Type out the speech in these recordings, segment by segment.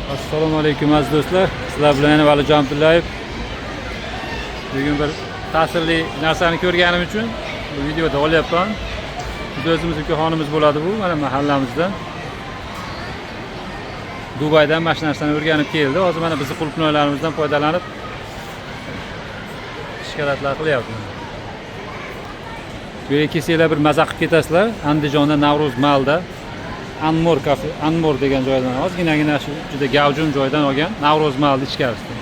Assalomu alaykum aziz do'stlar. Sizlar bilan yana Valijon Abdullayev. Bugun bir ta'sirli narsani ko'rganim uchun bu videoda olyapman. Biz o'zimizning ukaxonimiz bo'ladi bu, mana mahallamizda. Dubaydan mana shu narsani o'rganib keldi. Hozir mana bizning qulupnoylarimizdan foydalanib shikolatlar qilyapmiz. Bu yerga kelsanglar bir maza qilib ketasizlar. Andijonda Navro'z Malda Anmor kafe, Anmor degan joydan ozginagina shu juda gavjum joydan olgan Navro'z Malda ichkarisida.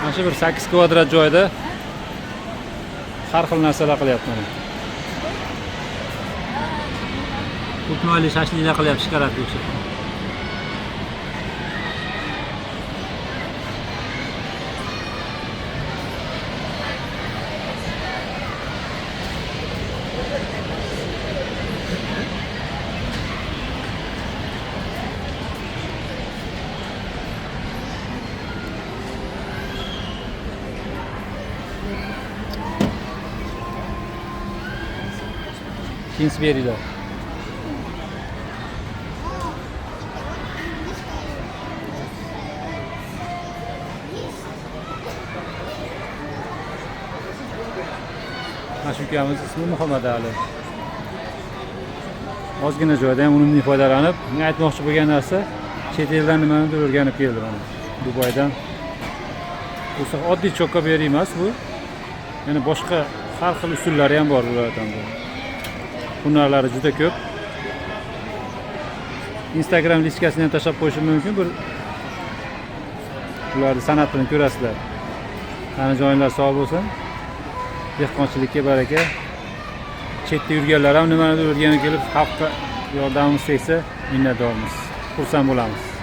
Mana shu bir 8 kvadrat joyda har xil narsalar qilyapman. Qulupnoyli shashliklar qilyapti shikolatli o'xshab. Kingsbury'da. Mana ukamiz ismi Muhammad Ali. Ozgina joyda ham unumli foydalanib, men aytmoqchi bo'lgan narsa, chet eldan nimanidir o'rganib keldi mana. Dubaydan. Bu oddiy cho'kka beri emas bu. Yana boshqa har xil usullari ham bor bulardan. Hunarlari juda ko'p. Instagram linkasini ham tashlab qo'yishim mumkin. Bir ularning san'atini ko'rasizlar. Qani joyinglar sog' bo'lsin. Dehqonchilikka baraka. Chetda yurganlar ham nimanidir o'rganib kelib, xalqqa yordamimiz tegsa, minnatdormiz. Xursand bo'lamiz.